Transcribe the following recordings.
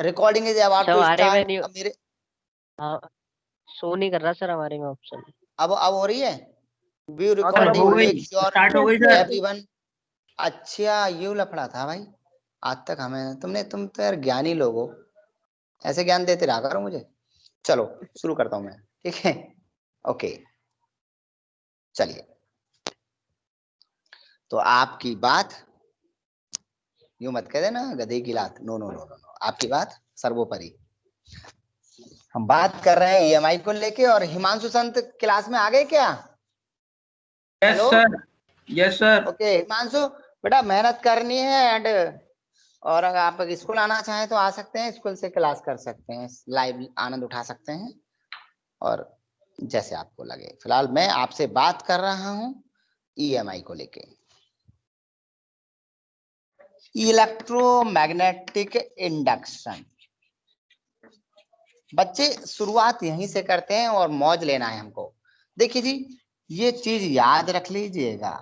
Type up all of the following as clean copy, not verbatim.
Recording is about to हमारे में start. नहीं, अब मेरे हाँ शो नहीं कर रहा सर हमारे में ऑप्शन। अब हो रही है व्यू सर हो रिकॉर्डिंग गई, मेक श्योर स्टार्ट हो गई सर। एवरीवन। अच्छा ये लफड़ा था भाई आज तक हमें तुम तो यार ज्ञानी लोग हो, ऐसे ज्ञान देते रहा करो मुझे। चलो शुरू करता हूं मैं, ठीक है ओके चलिए। तो आपकी बात यूं मत कह देना गधे की लात, no no no no no, आपकी बात सर्वोपरि। हम बात कर रहे हैं ईएमआई को लेके, और हिमांशु संत क्लास में आ गए क्या? Yes hello sir, yes sir. Okay Himanshu बेटा मेहनत करनी है एंड, और अगर आप स्कूल आना चाहें तो आ सकते हैं, स्कूल से क्लास कर सकते हैं, लाइव आनंद उठा सकते हैं, और जैसे आपको लगे। फिलहाल मैं आपसे बात कर रहा हूं ईएमआई को लेके, इलेक्ट्रोमैग्नेटिक इंडक्शन। बच्चे शुरुआत यहीं से करते हैं और मौज लेना है हमको। देखिए जी ये चीज याद रख लीजिएगा,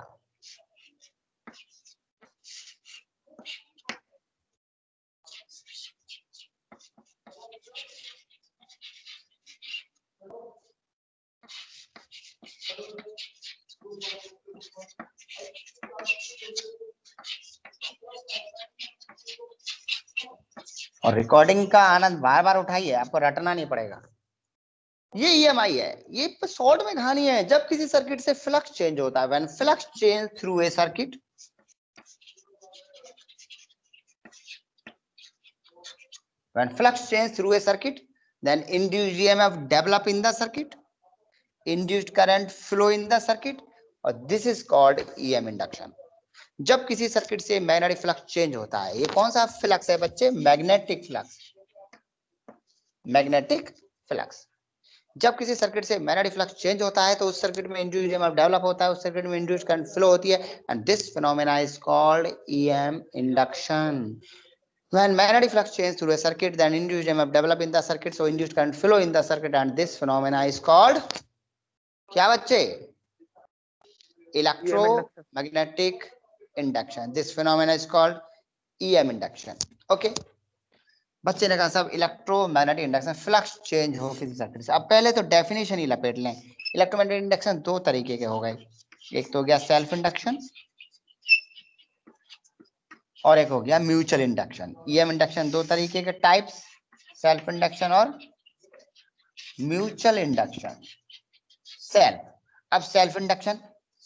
और रिकॉर्डिंग का आनंद बार बार उठाइए, आपको रटना नहीं पड़ेगा। ये ईएमआई है, ये शॉर्ट में कहानी है। जब किसी सर्किट से फ्लक्स चेंज होता है, when flux change through a circuit, when flux change through a circuit, then induced EMF develop in the circuit, induced current flow in the circuit, और this is called EM induction। जब किसी circuit से magnetic flux change होता है, ये कौन सा flux है बच्चे? Magnetic flux, magnetic flux. जब किसी सर्किट से मैग्नेटिक फ्लक्स चेंज होता है तो उस सर्किट में इंड्यूस्ड ईएमएफ डेवलप होता है, उस सर्किट में इंड्यूस्ड करंट फ्लो होती है, and this phenomena is called EM induction. When magnetic flux changes through a circuit, then induced EMF develop in the circuit, so induced current flow in the circuit, and this phenomena is called क्या बच्चे? Electromagnetic induction. This phenomena is called EM induction. Okay. बच्चे ने कहा सब electromagnetic induction, flux change हो किसी circuit से। अब पहले तो डेफिनेशन ही लपेट लें। इलेक्ट्रोमैग्नेटिक इंडक्शन दो तरीके के हो गए, एक तो हो गया सेल्फ इंडक्शन और एक हो गया म्यूचुअल इंडक्शन। ईएम इंडक्शन दो तरीके के टाइप्स, सेल्फ इंडक्शन और म्यूचुअल इंडक्शन। सेल्फ, अब self induction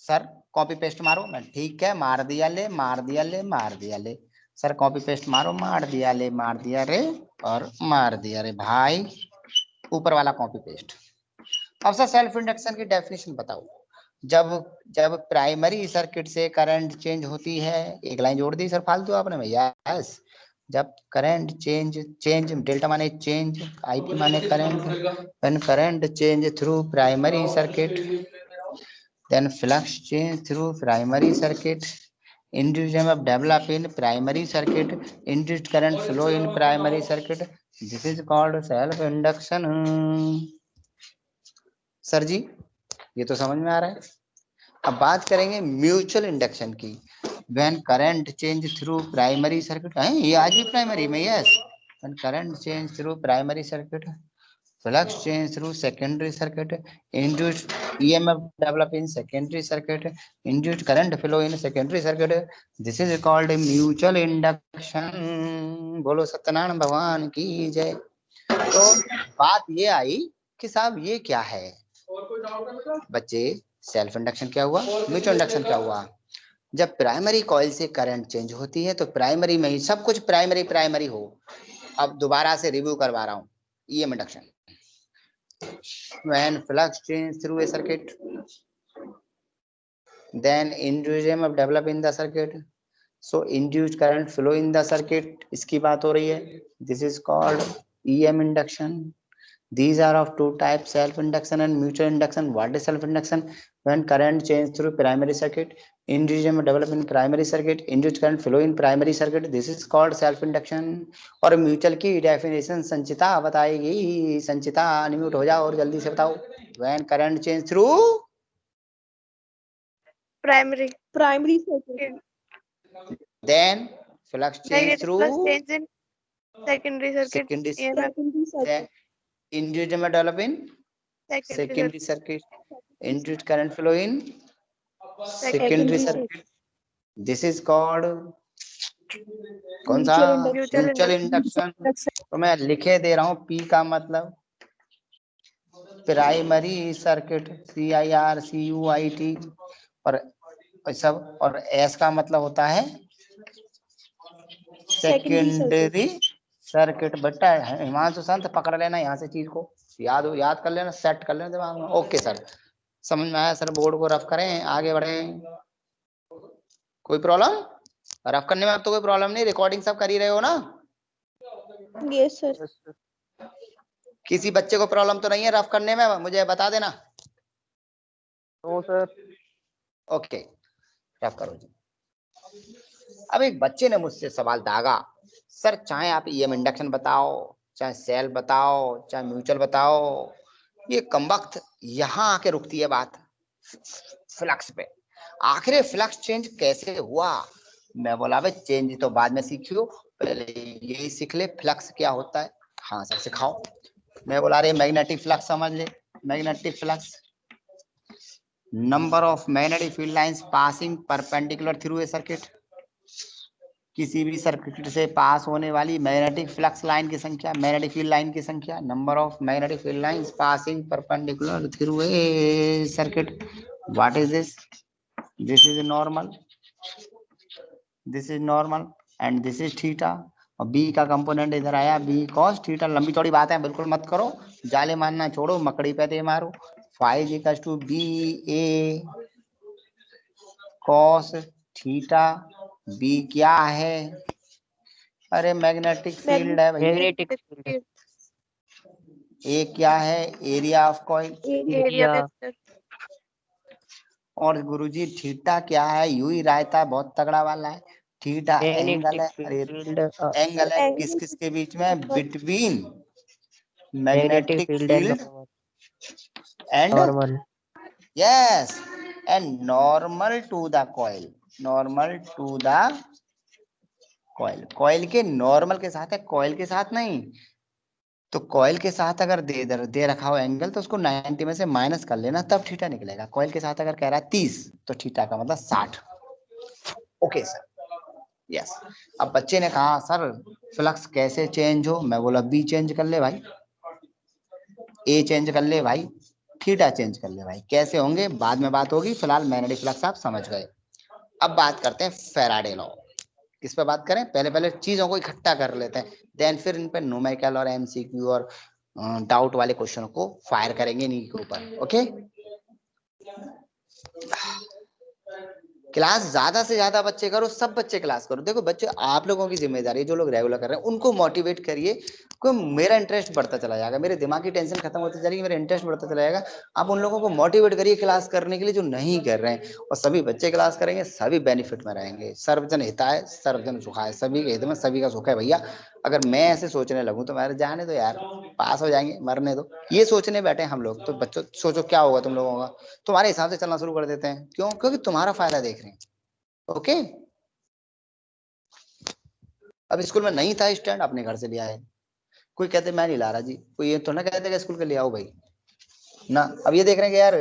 sir copy paste मारो, मैं ठीक है मार दिया ले, मार दिया ले, मार दिया ले, सर कॉपी पेस्ट मारो, मार दिया ले, मार दिया रे और मार दिया रे भाई, ऊपर वाला कॉपी पेस्ट। अब सर सेल्फ इंडक्शन की डेफिनेशन बताओ। जब प्राइमरी सर्किट से करंट चेंज होती है, एक लाइन जोड़ दी सर फालतू आपने भैया, यस। जब करंट चेंज डेल्टा माने चेंज, आईपी माने current, when current change through primary circuit, then flux change through primary circuit, induced EMF develop in primary circuit, induced current flow in primary circuit, this is called self induction। Sir ji ये तो समझ में आ रहा है। अब बात करेंगे mutual induction की। When current change through primary circuit, ये आज भी प्राइमरी में, yes. When current change through primary circuit, flux change through secondary circuit, induced EMF develop in secondary circuit, induced current flow in secondary circuit, this is called mutual induction। बोलो सत्यनारायण भगवान की जय। तो बात ये आई कि साहब ये क्या है बच्चे, सेल्फ इंडक्शन क्या हुआ, म्यूचुअल इंडक्शन क्या हुआ? जब प्राइमरी कॉइल से करंट चेंज होती है तो प्राइमरी में ही सब कुछ प्राइमरी हो। अब दोबारा से रिव्यू करवा रहा हूँ, EM induction. When flux change through a circuit, then induced EMF develop in the circuit, so induced current flow in the circuit, इसकी बात हो रही है, this is called EM induction। These are of two types, self induction and mutual induction। What is self induction? When current change through primary circuit, induced EMF develop in primary circuit, induced current flow in primary circuit, this is called self induction। और mutual की definition संचिता बताएगी। संचिता unmute हो जाओ और जल्दी से बताओ। When current change through primary circuit, then flux change through secondary circuit, secondary EMF, induced EMF develop in secondary circuit, induced current flow in secondary circuit. This is called कौन सा? Mutual induction. तो मैं लिखे दे रहा हूँ P का मतलब primary circuit CIRCUIT और सब, और एस का मतलब होता है सेकेंडरी सर्किट। बेटा हिमांशु संत पकड़ लेना यहाँ से चीज को, याद कर लेना, सेट कर लेना दिमाग में। ओके सर, समझ में आया सर? बोर्ड को रफ करें, आगे बढ़े। कोई प्रॉब्लम? रफ करने में अब तो कोई प्रॉब्लम नहीं, रिकॉर्डिंग सब कर ही रहे हो ना? Yes sir. किसी बच्चे को प्रॉब्लम तो नहीं है रफ करने में? मुझे बता देना। No sir. ओके, रफ करो जी। अब एक बच्चे ने मुझसे सवाल दागा, सर चाहे आप ईएम इंडक्शन बताओ, चाहे सेल बताओ, चाहे म्यूचुअल बताओ, ये कमबख्त यहाँ आके रुकती है बात फ्लक्स पे। आखिर फ्लक्स चेंज कैसे हुआ? मैं बोला भाई चेंज तो बाद में सीखियो, पहले यही सीख ले फ्लक्स क्या होता है। हाँ सर सिखाओ। मैं बोला अरे मैग्नेटिक फ्लक्स समझ ले। Magnetic flux, number of magnetic field lines passing perpendicular through a circuit. किसी भी सर्किट से पास होने वाली मैग्नेटिक फ्लक्स लाइन की संख्या, मैग्नेटिक फील्ड लाइन की संख्या, number of magnetic field lines passing perpendicular through a circuit. What is this? This is normal, this is normal and this is theta. और बी का component इधर आया, B cos theta. लंबी चौड़ी बात है, बिल्कुल मत करो, जाले मारना छोड़ो, मकड़ी पे दे मारो। Five equals to B A cos theta. B क्या है? अरे मैग्नेटिक फील्ड है भैया। Magnetic field. ए क्या है? Area of coil. Area vector. और गुरुजी थीटा क्या है? यू ही रहता है, बहुत तगड़ा वाला है। थीटा एंगल है। अरे एंगल है किस किस के बीच में? Between magnetic field and normal. Yes, and normal to the coil. Normal to the coil. Coil के नॉर्मल के साथ है, कॉइल के साथ नहीं। तो कॉइल के साथ अगर दे रखा हो एंगल, तो उसको 90 में से माइनस कर लेना, तब थीटा निकलेगा। कॉइल के साथ अगर कह रहा है 30, तो थीटा का मतलब 60। Okay sir, yes. अब बच्चे ने कहा सर फ्लक्स कैसे चेंज हो? मैं बोला बी चेंज कर ले भाई, ए चेंज कर ले भाई, थीटा चेंज कर ले भाई। कैसे होंगे बाद में बात होगी, फिलहाल मैग्नेटिक फ्लक्स आप समझ गए। अब बात करते हैं फैराडे लॉ। किस पे बात करें? पहले चीजों को इकट्ठा कर लेते हैं, देन फिर इन पे न्यूमेरिकल और एमसीक्यू और डाउट वाले क्वेश्चन को फायर करेंगे इन्हीं के ऊपर। ओके, क्लास ज्यादा से ज्यादा बच्चे करो, सब बच्चे क्लास करो। देखो बच्चे, आप लोगों की जिम्मेदारी है, जो लोग रेगुलर कर रहे हैं उनको मोटिवेट करिए, को मेरा इंटरेस्ट बढ़ता चला जाएगा, मेरे दिमाग की टेंशन खत्म होती जाएगी, मेरा इंटरेस्ट बढ़ता चला जाएगा। आप उन लोगों को मोटिवेट करिए क्लास करने के लिए जो नहीं कर रहे हैं, और सभी बच्चे क्लास करेंगे, सभी बेनिफिट में रहेंगे। सर्वजन हिताय सर्वजन सुखाय, सभी के हित में सभी का सुख है भैया। अगर मैं ऐसे सोचने लगूं तो मेरे जाने दो यार, पास हो जाएंगे, मरने दो। ये सोचने बैठे हम लोग, तो बच्चों सोचो क्या होगा तुम लोगों का। तुम्हारे हिसाब से चलना शुरू कर देते हैं, क्यों? क्योंकि तुम्हारा फायदा देख रहे हैं। ओके, अब स्कूल में नहीं था स्टैंड, अपने घर से ले आए। कोई कहते मैं नहीं ला रहा जी, कोई ये तो ना कहते कि स्कूल के ले आओ भाई ना। अब ये देख रहे हैं कि यार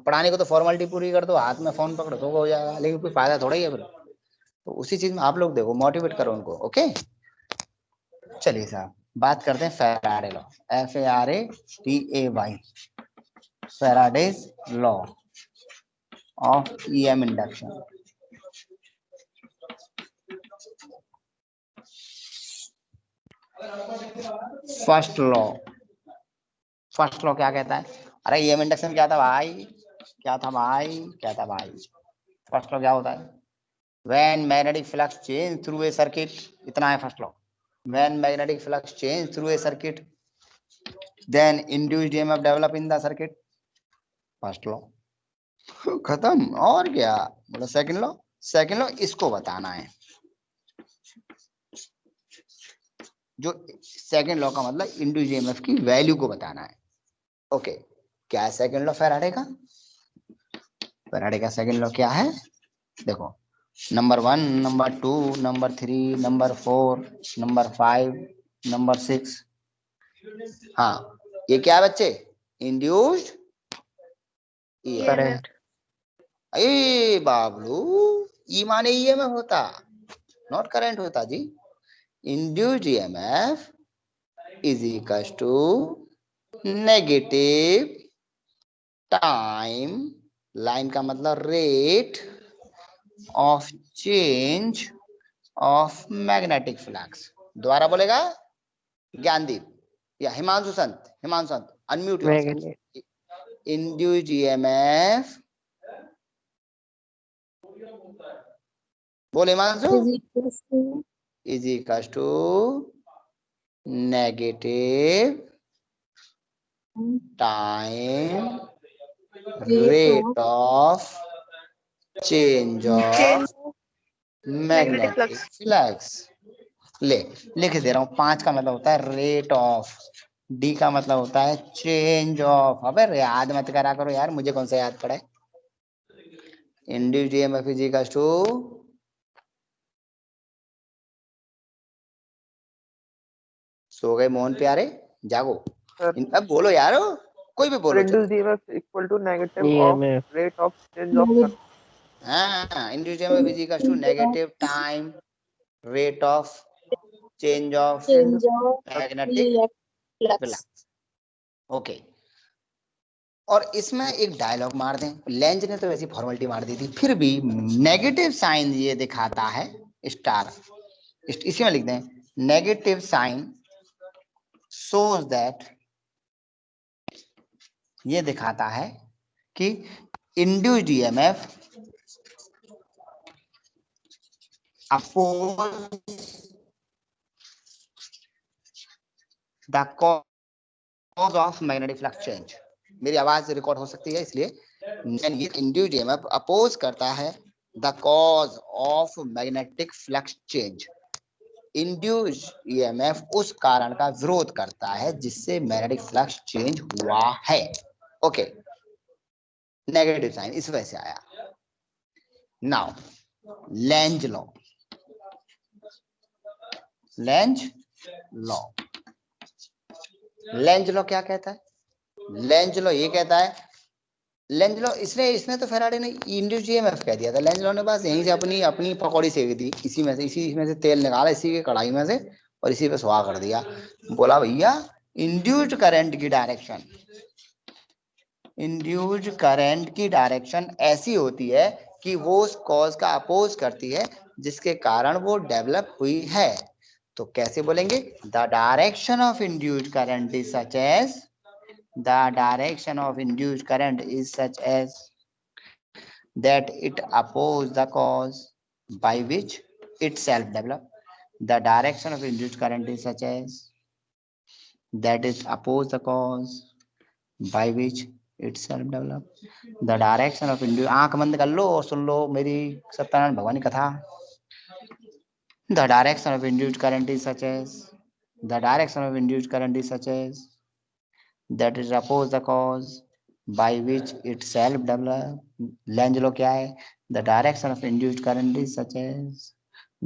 पढ़ाने को तो फॉर्मेलिटी पूरी कर दो, हाथ में फोन पकड़ो तो हो जाएगा, लेकिन कोई फायदा थोड़ा ही है फिर। तो उसी चीज में आप लोग देखो, मोटिवेट करो उनको। ओके, चलिए साहब बात करते हैं Faraday law. FARADAY, Faraday's law of EM induction. First law क्या कहता है? अरे EM इंडक्शन क्या था भाई? क्या था भाई? फर्स्ट लॉ क्या होता है? When magnetic flux change through a circuit, इतना है first law. When magnetic flux change through a circuit, then induced EMF develop in the circuit. First law खत्म। और क्या बोला? सेकंड लॉ इसको बताना है। जो सेकंड लॉ का मतलब इंड्यूस्ड ईएमएफ की वैल्यू को बताना है। ओके, क्या है सेकंड लॉ फैराडे का? फैराडे का सेकंड लॉ क्या है? देखो, number 1, number 2, number 3, number 4, number 5, number 6। हाँ, ये क्या है बच्चे? Induced current. ए बाबलू, ई माने ईएमएफ होता, नॉट करंट होता जी। Induced EMF is equal to negative time, line का मतलब rate of change of magnetic flux. दोबारा बोलेगा ज्ञानदीप या हिमांशु संत, अनम्यूट योरसेल्फ। इंड्यूस्ड ईएमएफ, बोल Himanshu, is equal to negative time rate of change of magnetic flux. लिख दे रहा हूँ। 5 का मतलब होता है रेट ऑफ, डी का मतलब होता है चेंज ऑफ। अबे याद मत करा करो यार, मुझे कौन सा याद पड़ा है। Induced EMF is equal to, सो गए मोहन प्यारे, जागो। अब बोलो यार, कोई भी बोलो चलो। Induced EMF equal to negative of EMF rate of change of flux. हाँ, induced EMF is equal to negative time rate of change of magnetic flux. Okay, और इसमें एक डायलॉग मार दें। लेंज ने तो वैसी फॉर्मेलिटी मार दी थी, फिर भी नेगेटिव साइन ये दिखाता है स्टार, इसी में लिख दें नेगेटिव साइन shows that, ये दिखाता है कि induced EMF oppose the cause of magnetic flux change. मेरी आवाज रिकॉर्ड हो सकती है, इसलिए ये इंड्यूस्ड ईएमएफ अपोज करता है the cause of magnetic flux change. Induced EMF उस कारण का विरोध करता है जिससे मैग्नेटिक फ्लक्स चेंज हुआ है। ओके, नेगेटिव साइन इस वजह से आया। Now Lenz law, Lenz law, Lenz law क्या कहता है? लेंज लॉ ये कहता है, लेंज लॉ इसने तो फेराडे ने इंड्यूस्ड ईएमएफ कह दिया था। लेंज लॉ ने बस यहीं से अपनी पकौड़ी सेक दी, इसी में से तेल निकाला, इसी के कढ़ाई में से, और इसी पे सुहा कर दिया। बोला भैया इंड्यूस्ड करंट की डायरेक्शन, इंड्यूस्ड करंट की डायरेक्शन ऐसी होती है कि वो उस कॉज का अपोज करती है जिसके कारण वो डेवलप हुई है। तो कैसे बोलेंगे? The direction of induced current is such as, the direction of induced current is such as that it opposes the cause by which it self develop. The direction of induced current is such as that it opposes the cause by which it self develop. The direction of induced, आंख बंद कर लो और सुन लो मेरी सत्यनारायण भगवान की कथा। The direction of induced current is such as, the direction of induced current is such as that is oppose the cause by which it self develop. Lenz law क्या है? The direction of induced current is such as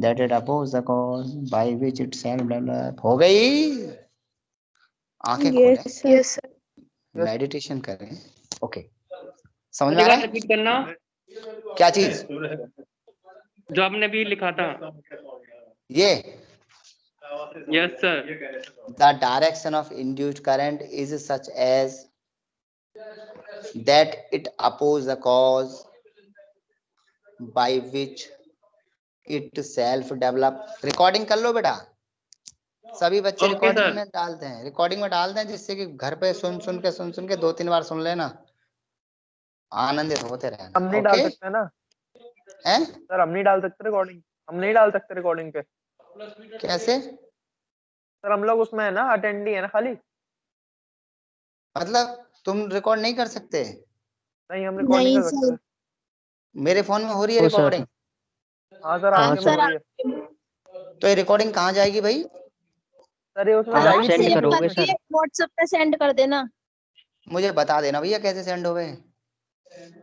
that it oppose the cause by which it self develop. हो गई? आंखें खोलें, yes sir. Meditation करें। Okay, समझ में आ रहा है? रिपीट करना क्या चीज? जो आपने भी लिखा था। ये yes sir. the direction of induced current is such as that it opposes the cause by which it self develop. Recording कर लो बेटा, सभी बच्चे Okay, रिकॉर्डिंग sir. में डालते हैं, रिकॉर्डिंग में डाल दें, जिससे कि घर पे सुन सुन के 2-3 बार सुन लेना, आनंदित होते रहना। हम नहीं डाल ओके सकते ना हैं? सर, हम नहीं डाल सकते रिकॉर्डिंग, हम नहीं डाल सकते रिकॉर्डिंग पे कैसे? सर। हम लोग उसमें है ना, अटेंडी है ना खाली। मतलब तुम रिकॉर्ड नहीं कर सकते? नहीं, हम रिकॉर्ड नहीं कर सकते। मेरे फोन में हो रही है हो सर। रिकॉर्डिंग। हाँ सर, हाँ आपके में सर। हो रही है। तो ये रिकॉर्डिंग कहाँ जाएगी भाई? सर ये उसमें आप जाएगी सेंड टीवी पे। करोगे सर? व्हाट्सएप पे सेंड कर देना। मुझे बता देना भैया कैसे सेंड हो गए।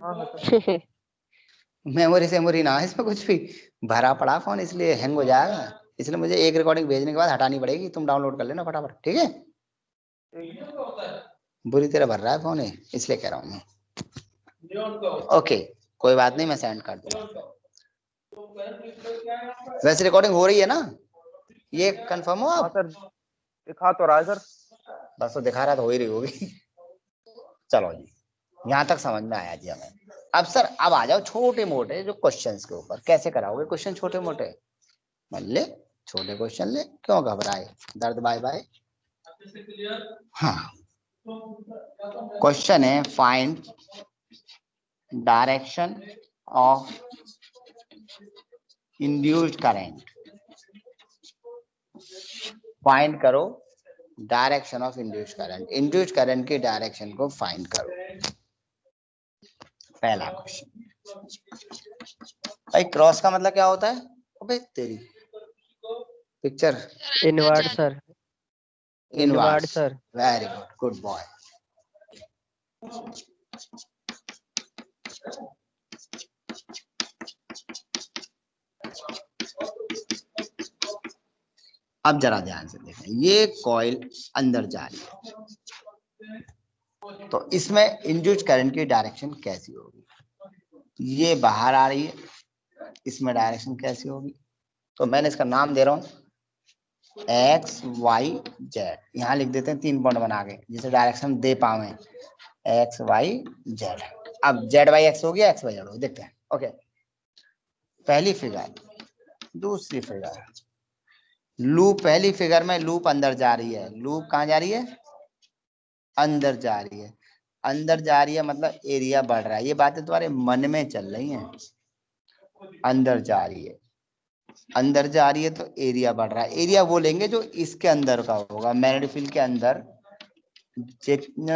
हाँ सर। मेमोरी सेमोरी ना है इसमें कुछ भी, भरा पड़ा फोन, इसलिए हैंग हो जाएगा। इसलिए मुझे एक रिकॉर्डिंग भेजने के बाद हटानी पड़ेगी, तुम डाउनलोड कर लेना फटाफट, ठीक है। ठीक है। बुरी तरह भर रहा है फोन, इसलिए कह रहा हूँ मैं। ओके कोई बात नहीं, मैं सेंड कर दूंगा। वैसे रिकॉर्डिंग हो रही है ना, ये कंफर्म हो हाँ आप? सर, दिखा तो रहा है सर। बस तो दिखा रहा तो हो ही रही होगी। चलो जी, यहाँ तक समझ में आया जी हमें। अब सर अब आ जाओ छोटे मोटे जो क्वेश्चंस के ऊपर, कैसे कराओगे क्वेश्चन छोटे मोटे? मान ले छोटे क्वेश्चन ले, क्यों घबराए, दर्द बाय बाय। हाँ क्वेश्चन है find direction of induced current. Find करो direction of induced current, induced current की डायरेक्शन को फाइंड करो। पहला क्वेश्चन, भाई क्रॉस का मतलब क्या होता है? अबे तेरी picture inward sir, inward inverse, sir. Very good, good boy. अब जरा ध्यान से देखें, ये कॉइल अंदर जा रही है, तो इसमें इंड्यूस्ड करंट की डायरेक्शन कैसी होगी? ये बाहर आ रही है, इसमें डायरेक्शन कैसी होगी? तो मैंने इसका नाम दे रहा हूं एक्स वाई जेड, यहां लिख देते हैं 3 पॉइंट बना के, जिसे डायरेक्शन दे पावे, एक्स वाई जेड। अब जेड वाई एक्स हो गया, एक्स वाई जेड हो, देखते हैं। ओके पहली फिगर, दूसरी फिगर, लूप, पहली फिगर में लूप अंदर जा रही है, लूप कहाँ जा रही है? अंदर जा रही है, अंदर जा रही है मतलब एरिया बढ़ रहा है। ये बातें तुम्हारे मन में चल रही हैं, अंदर जा रही है, अंदर जा रही है तो एरिया बढ़ रहा है। एरिया वो लेंगे जो इसके अंदर का होगा, मैग्नेटिक फील्ड के अंदर।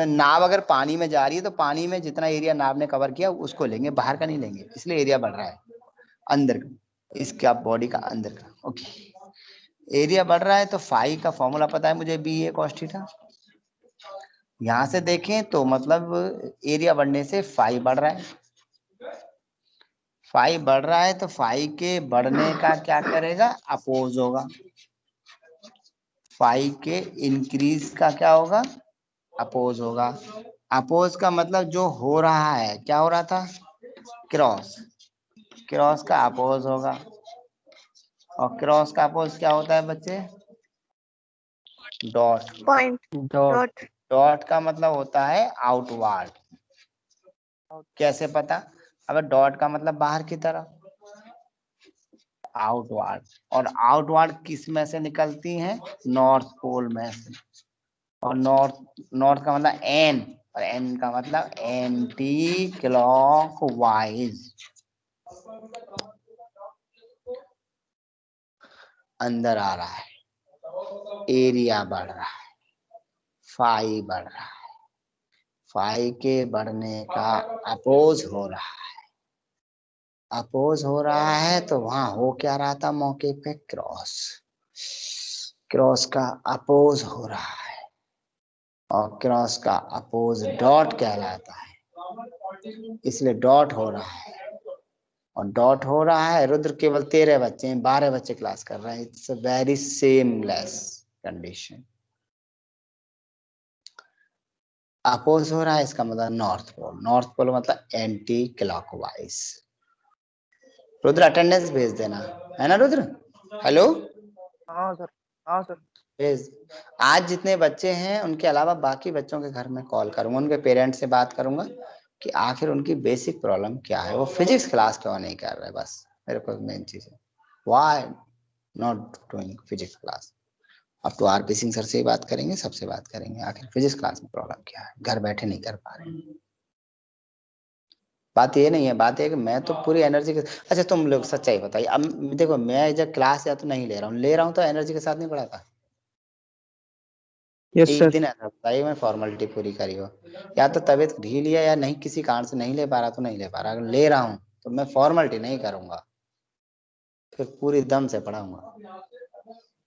नाव अगर पानी में जा रही है तो पानी में जितना एरिया नाव ने कवर किया उसको लेंगे, बाहर का नहीं लेंगे, इसलिए एरिया बढ़ रहा है अंदर का, इसके आप बॉडी का अंदर का। ओके एरिया बढ़ रहा है तो फाई का फॉर्मूला पता है मुझे, बी ए कॉस थीटा। यहां से देखें तो मतलब एरिया बढ़ने से फाई बढ़ रहा है, फाई बढ़ रहा है तो फाई के बढ़ने का क्या करेगा? अपोज होगा। फाई के इंक्रीज का क्या होगा? अपोज होगा। अपोज का मतलब जो हो रहा है, क्या हो रहा था? क्रॉस, क्रॉस का अपोज होगा। और क्रॉस का अपोज क्या होता है बच्चे? Dot. Point dot. Dot. Dot का मतलब होता है आउटवर्ड। कैसे पता? अब डॉट का मतलब बाहर की तरफ, आउटवर्ड। और आउटवर्ड किस में से निकलती हैं? नॉर्थ पोल में से। और नॉर्थ, नॉर्थ का मतलब एन, और एन का मतलब एंटी क्लॉकवाइज। अंदर आ रहा है, एरिया बढ़ रहा है, फाई बढ़ रहा है, फाई के बढ़ने का अपोज हो रहा है, अपोज हो रहा है तो वहां हो क्या रहा था मौके पे? क्रॉस, क्रॉस का अपोज हो रहा है, और क्रॉस का अपोज डॉट कहलाता है, इसलिए डॉट हो रहा है। और डॉट हो रहा है, रुद्र केवल 13 बच्चे हैं, 12 बच्चे क्लास कर रहे हैं, it's a very seamless condition. Oppose हो रहा है इसका मतलब नॉर्थ पोल, नॉर्थ पोल मतलब एंटी क्लॉकवाइज। रुद्र अटेंडेंस भेज देना, है ना रुद्र? हेलो हाँ सर, हाँ सर। भेज। आज जितने बच्चे हैं उनके अलावा बाकी बच्चों के घर में कॉल करूंगा, उनके पेरेंट्स से बात करूंगा कि आखिर उनकी बेसिक प्रॉब्लम क्या है, वो फिजिक्स क्लास क्यों नहीं कर रहे, बस मेरे को मेन चीज है, why not doing physics class. अब तो आरपी सिंह सर से ही बात करेंगे, सबसे बात करेंगे आखिर फिजिक्स क्लास में प्रॉब्लम क्या है, घर बैठे नहीं कर पा रहे हैं। बात ये नहीं है, बात है कि मैं तो पूरी एनर्जी के, अच्छा तुम लोग सच्चाई बताइए, अब देखो मैं जब क्लास या तो नहीं ले रहा हूँ, ले रहा हूँ तो एनर्जी के साथ नहीं पढ़ाता। यस एक सर। दिन ऐसा बताइए मैं फॉर्मेलिटी पूरी करी हो, या तो तबीयत ढील है या नहीं, किसी कारण से नहीं ले पा रहा तो नहीं ले पा रहा, अगर ले रहा हूँ तो मैं फॉर्मेलिटी नहीं करूंगा, फिर पूरी दम से पढ़ाऊंगा।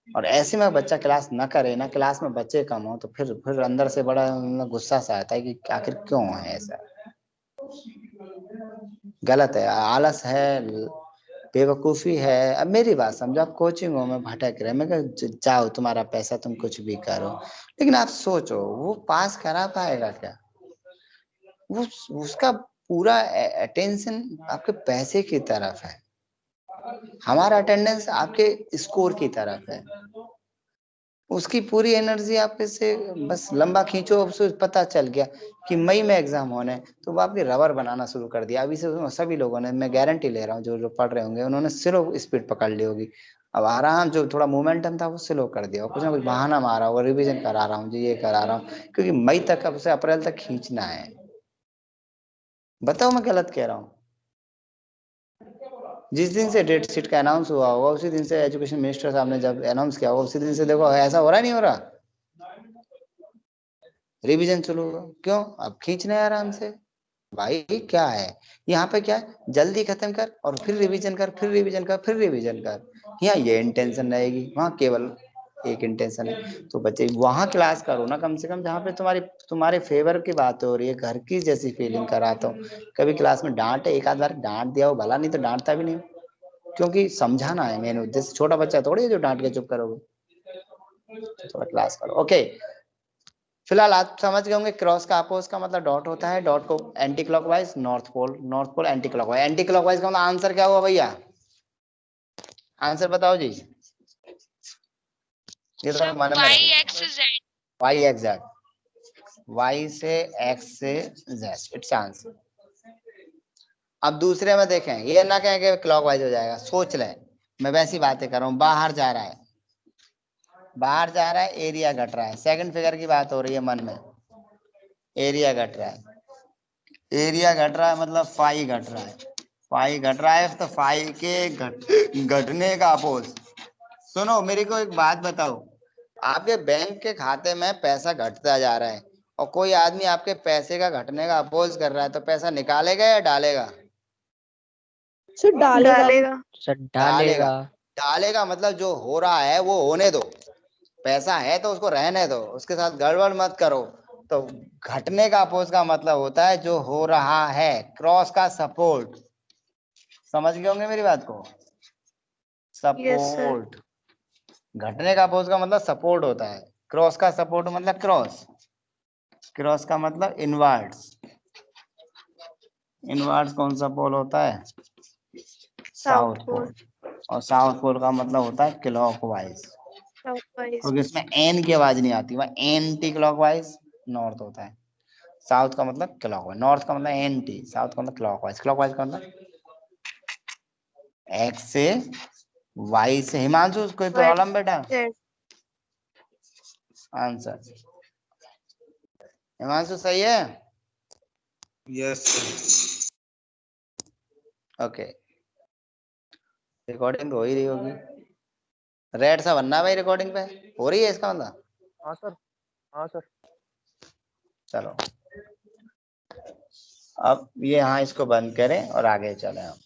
और ऐसे में बच्चा क्लास ना करे ना, क्लास में बच्चे कम हो, तो फिर अंदर से बड़ा गुस्सा सा आता है कि आखिर क्यों है ऐसा। गलत है, आलस है, बेवकूफी है। अब मेरी बात समझो, आप कोचिंगों में भटक रहे, मैं कहा जाओ तुम्हारा पैसा, तुम कुछ भी करो, लेकिन आप सोचो वो पास करा पाएगा क्या? वो उसका पूरा अटेंशन आपके पैसे की तरफ है, हमारा अटेंडेंस आपके स्कोर की तरफ है। उसकी पूरी एनर्जी आपके से बस लंबा खींचो, अब उसे पता चल गया कि मई में एग्जाम होने, तो वो आपकी रबर बनाना शुरू कर दिया। अभी से सभी लोगों ने, मैं गारंटी ले रहा हूँ, जो जो पढ़ रहे होंगे उन्होंने स्लो स्पीड पकड़ ली होगी। अब आराम, जो थोड़ा मोमेंटम था वो स्लो कर दिया, कुछ ना कुछ बहाना मारा होगा, रिविजन करा रहा हूँ जी, ये करा रहा हूँ, क्योंकि मई तक, अब से अप्रैल तक खींचना है। बताओ मैं गलत कह रहा हूँ? जिस दिन से डेट शीट का अनाउंस हुआ होगा, उसी दिन से एजुकेशन मिनिस्टर साहब ने जब अनाउंस किया होगा, उसी दिन से देखो ऐसा हो रहा नहीं हो रहा, रिवीजन शुरू होगा। क्यों? अब खींचना है आराम से। भाई क्या है यहाँ पे, क्या है, जल्दी खत्म कर और फिर रिवीजन कर, फिर रिवीजन कर, फिर रिवीजन कर। यहाँ ये इंटेंशन रहेगी, वहाँ केवल एक इंटेंशन है। तो बच्चे वहां क्लास करो ना, कम से कम जहाँ पे तुम्हारे फेवर की बात हो रही है, घर की जैसी फीलिंग कराता हूँ। कभी क्लास में डांट, एक आध बार डांट दिया हो भला, नहीं तो डांटता भी नहीं, क्योंकि समझाना है मेन उद्देश्य। छोटा बच्चा थोड़ी है जो डांट के चुप करोगे। थोड़ा क्लास करो। ओके, फिलहाल आप समझ गए होंगे क्रॉस का अपोज का मतलब डॉट होता है, डॉट को anti clockwise, north pole anti clockwise. Anti clockwise का मतलब आंसर क्या हुआ भैया? आंसर बताओ जी। ये तो मन में y x z Y exact, Y से एक्स से जेड, इट्स आंसर। अब दूसरे में देखें, ये ना कहें कि क्लॉकवाइज हो जाएगा, सोच लें, मैं वैसी बातें कर रहा हूँ। बाहर जा रहा है, बाहर जा रहा है, एरिया घट रहा है, सेकंड फिगर की बात हो रही है मन में, एरिया घट रहा है, एरिया घट रहा है मतलब फाई घट रहा है, फाई घट रहा है, तो फाई के घटने का अपोज। सुनो मेरे को एक बात बताओ, आपके बैंक के खाते में पैसा घटता जा रहा है और कोई आदमी आपके पैसे का घटने का अपोज कर रहा है, तो पैसा निकालेगा या डालेगा? सर डालेगा। सर डालेगा। डालेगा। डालेगा मतलब जो हो रहा है वो होने दो, पैसा है तो उसको रहने दो, उसके साथ गड़बड़ मत करो। तो घटने का अपोज का मतलब होता है जो हो रहा है, क्रॉस का सपोर्ट। समझ गए होंगे मेरी बात को? सपोर्ट। घटने का अपोज का मतलब सपोर्ट होता है, क्रॉस का सपोर्ट मतलब क्रॉस, क्रॉस का मतलब इनवर्ड्स। इनवर्ड्स कौन सा पोल होता है? South pole. और साउथ पोल का मतलब होता है क्लॉकवाइज, क्योंकि इसमें एन की आवाज नहीं आती, वह एंटी क्लॉकवाइज नॉर्थ होता है। साउथ का मतलब क्लॉकवाइज, नॉर्थ का मतलब एंटी, साउथ का मतलब क्लॉकवाइज। क्लॉकवाइज का मतलब एक्स से वाई से। हिमांशु कोई प्रॉब्लम बेटा? आंसर हिमांशु सही है? यस। ओके, रिकॉर्डिंग हो ही रही होगी, रेड सा बनना भाई, रिकॉर्डिंग पे हो रही है इसका मतलब। हाँ सर, हाँ सर। चलो अब ये, हाँ इसको बंद करें और आगे चलें हम।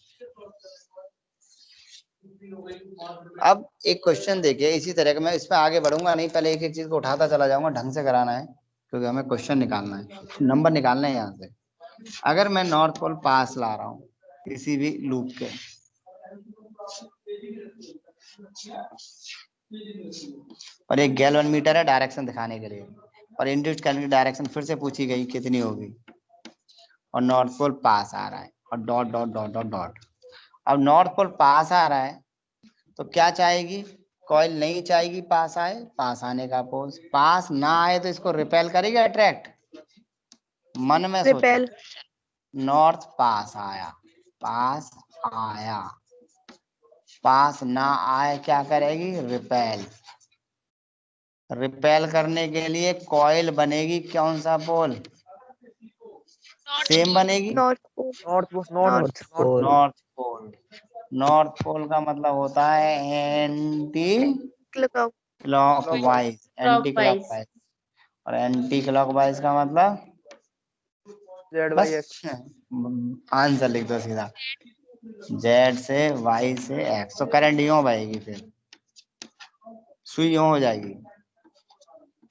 अब एक क्वेश्चन देखिए इसी तरह का, मैं इसमें आगे बढ़ूंगा नहीं, पहले एक एक चीज को उठाता चला जाऊंगा, ढंग से कराना है क्योंकि हमें क्वेश्चन निकालना है, नंबर निकालना है यहाँ से। अगर मैं नॉर्थ पोल पास ला रहा हूँ किसी भी लूप के, और एक गैलन मीटर है डायरेक्शन दिखाने के लिए, और इंड्यूस्ड करंट की डायरेक्शन फिर से पूछी गई कितनी होगी, और नॉर्थ पोल पास आ रहा है, और dot dot dot dot dot. अब नॉर्थ पोल पास आ रहा है तो क्या चाहेगी? कॉइल नहीं चाहेगी पास आए, पास आने का अपोज। पास ना आए तो इसको रिपेल करेगी अट्रैक्ट? मन में सोचो, नॉर्थ पास आया, पास आया, पास ना आए क्या करेगी? रिपेल। रिपेल करने के लिए कॉइल बनेगी कौन सा पोल? सेम बनेगी, north pole, north pole. North pole. North pole का मतलब होता है एंटी क्लॉकवाइज, एंटी क्लॉकवाइज। और एंटी क्लॉकवाइज का मतलब बस आंसर लिख दो सीधा, जेड से वाई से एक्स। तो करंट यूं बहेगी, फिर सुई यूं हो जाएगी,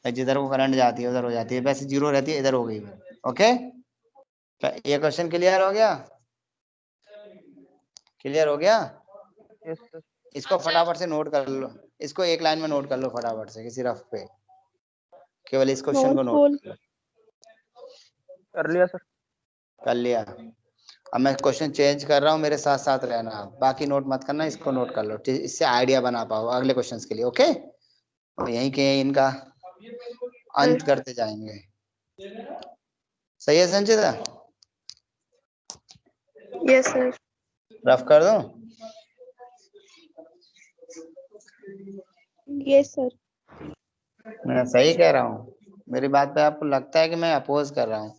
जिधर को करंट जाती है उधर हो जाती है, वैसे जीरो रहती है, इधर हो गई। ओके, ये क्वेश्चन क्लियर हो गया? क्लियर हो गया? Yes sir. इसको फटाफट से नोट कर लो, इसको एक लाइन में नोट कर लो फटाफट से किसी रफ पे, केवल इस क्वेश्चन को नॉर्थ नोट पोल। कर लो। कर लिया सर। कर लिया। अब मैं क्वेश्चन चेंज कर रहा हूँ, मेरे साथ साथ रहना, आप बाकी नोट मत करना, इसको नोट कर लो, इससे आइडिया बना पाओ अगले क्वेश्चंस के लिए। ओके, और यहीं के इनका अंत करते जाएंगे। सही है संचिता? Yes sir. रफ कर दूं? Yes sir. मैं सही कह रहा हूँ? मेरी बात पे आपको लगता है कि मैं अपोज कर रहा हूँ?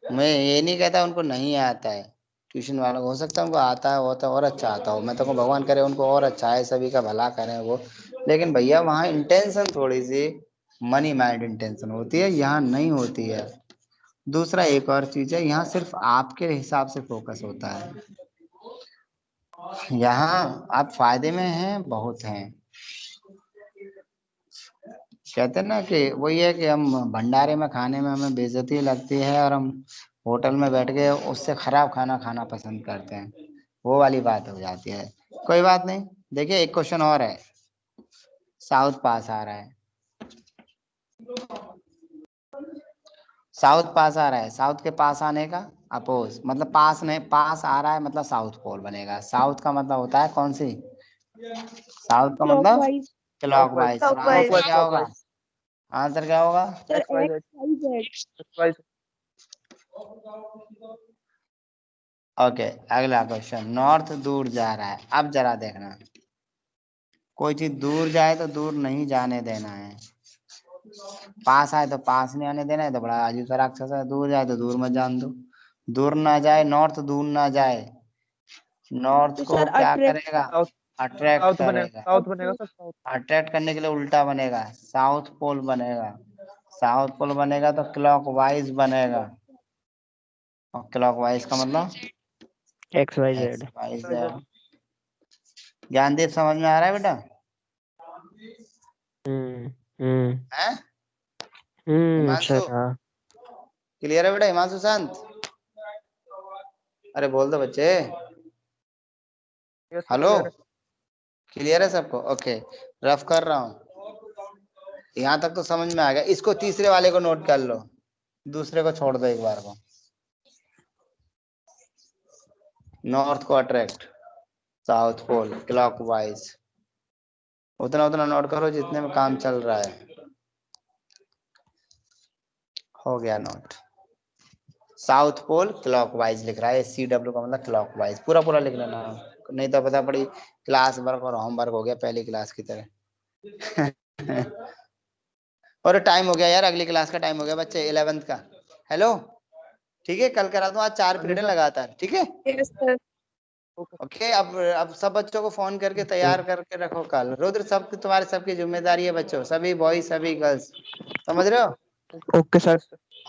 मैं ये नहीं कहता उनको नहीं आता है, ट्यूशन वालों को हो सकता है उनको आता है, होता और अच्छा आता हो, मैं तो कहूं भगवान करे उनको और अच्छा है, सभी का भला करें वो, लेकिन भैया वहाँ इंटेंशन थोड़ी सी मनी माइंड इंटेंशन होती है, यहाँ नहीं होती है। दूसरा एक और चीज है, यहाँ सिर्फ आपके हिसाब से फोकस होता है, यहाँ आप फायदे में हैं, बहुत हैं। कहते हैं ना कि वही है कि हम भंडारे में खाने में हमें बेइज्जती लगती है और हम होटल में बैठ के उससे खराब खाना खाना पसंद करते हैं, वो वाली बात हो जाती है। कोई बात नहीं, देखिए एक क्वेश्चन और है, साउथ पास आ रहा है, साउथ पास आ रहा है, साउथ के पास आने का अपोज मतलब पास नहीं, पास आ रहा है मतलब साउथ पोल बनेगा। साउथ का मतलब होता है कौन सी? साउथ का मतलब क्लॉकवाइज। क्लॉकवाइज। क्लॉकवाइज। आंसर क्या होगा? क्लॉकवाइज। आंसर क्या होगा? Sir X Y X Z. Y Z. X Y. Okay, अगला क्वेश्चन, नॉर्थ दूर जा रहा है। अब जरा देखना, कोई चीज दूर जाए तो दूर नहीं जाने देना है, पास आए तो पास नहीं आने देना है, तो बड़ा अजीब सा राक्षस है। दूर जाए तो दूर मत जान दो, दूर ना जाए, नॉर्थ दूर ना जाए, नॉर्थ तो को सर क्या अट्रैक्ट। करेगा? साउथ। अट्रैक्ट साउथ बनेगा, करेगा। साउथ बनेगा सर, साउथ। अट्रैक्ट करने के लिए उल्टा बनेगा, साउथ पोल बनेगा। साउथ पोल बनेगा तो क्लॉकवाइज बनेगा, और क्लॉकवाइज का मतलब XYZ। X Y Z. Gyandeep समझ में आ रहा है बेटा? हम्म हम्म हैं? हिमांशु सर हाँ। क्लियर है बेटा? हिमांशु शांत? अरे बोल दो बच्चे। यस सर, हेलो, क्लियर है। क्लियर है सबको? ओके, रफ कर रहा हूँ, यहाँ तक तो समझ में आ गया। इसको तीसरे वाले को नोट कर लो, दूसरे को छोड़ दो एक बार को। नॉर्थ को अट्रैक्ट, साउथ पोल क्लॉकवाइज, उतना उतना नोट करो जितने में काम चल रहा है। हो गया नोट। साउथ पोल क्लॉकवाइज लिख रहा है, CW का मतलब क्लॉकवाइज, पूरा पूरा लिख लेना, नहीं तो पता पड़ी क्लास वर्क और होमवर्क हो गया पहली क्लास की तरह। और टाइम हो गया यार, अगली क्लास का टाइम हो गया बच्चे, 11th का। हेलो, ठीक है, कल करा दूं, आज 4 हाँ जी पीरियड सर। लगातार, ठीक है? Yes sir. ओके। ओके, अब सब बच्चों को फोन करके तैयार करके रखो कल। रुद्र, सब तुम्हारे सबकी जिम्मेदारी है बच्चों, सभी बॉयज सभी गर्ल्स, समझ रहे हो? Okay sir.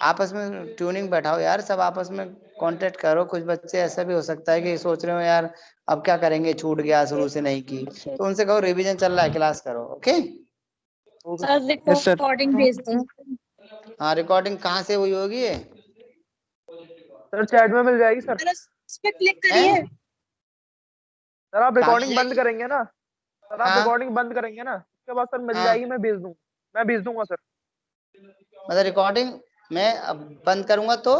आपस में ट्यूनिंग बैठाओ यार, सब आपस में कांटेक्ट करो। कुछ बच्चे ऐसा भी हो सकता है कि सोच रहे हो यार अब क्या करेंगे, छूट गया, शुरू से नहीं की, तो उनसे कहो रिवीजन चल रहा है, क्लास करो। Okay, okay sir yes sir. Recording भेज दें। हाँ, रिकॉर्डिंग कहाँ से हुई होगी ये? सर चैट में मिल जाएगी सर। सर उस पे क्लिक हैं? करिए। सर आप कहाँ रिकॉर्डिंग मिल बंद जाएगी? करेंगे ना, सर आप हाँ रिकॉर्डिंग बंद करेंगे ना, उसके बाद सर मिल हाँ, जाएगी, मैं भेज दूंगा सर। मतलब रिकॉर्डिंग मैं अब बंद करूंगा तो?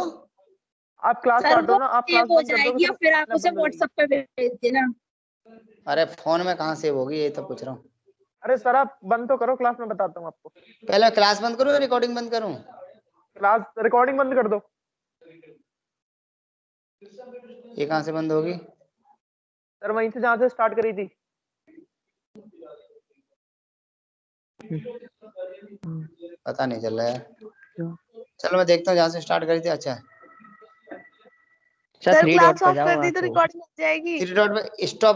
आप क्लास सर काटो वो ना, आप सेव क्लास हो बंद कर दोगे जाएगी सर, और फिर आप अपने आप उसे बंद हो जाएगी। व्हाट्सएप पे भेज देना। अरे फोन में कहाँ सेव होगी, ये तो पूछ रहा हूँ। अरे सर आप बंद तो करो, क्लास में बताता हूँ आपको। पहले क्लास बंद करूँ या रिकॉर्डिंग बंद करूँ? क्लास रिकॉर्डिंग बंद कर दो। ये कहाँ से बंद होगी? सर वहीं से जहाँ से स्टार्ट करी थी। पता नहीं चल रहा है, चलो मैं देखता हूँ जहाँ से स्टार्ट करी थी। अच्छा, सर सर 3 डॉट क्लास पे ऑफ जाओ कर वहां दी तो से। रिकॉर्डिंग हो जाएगी। 3 डॉट पे स्टॉप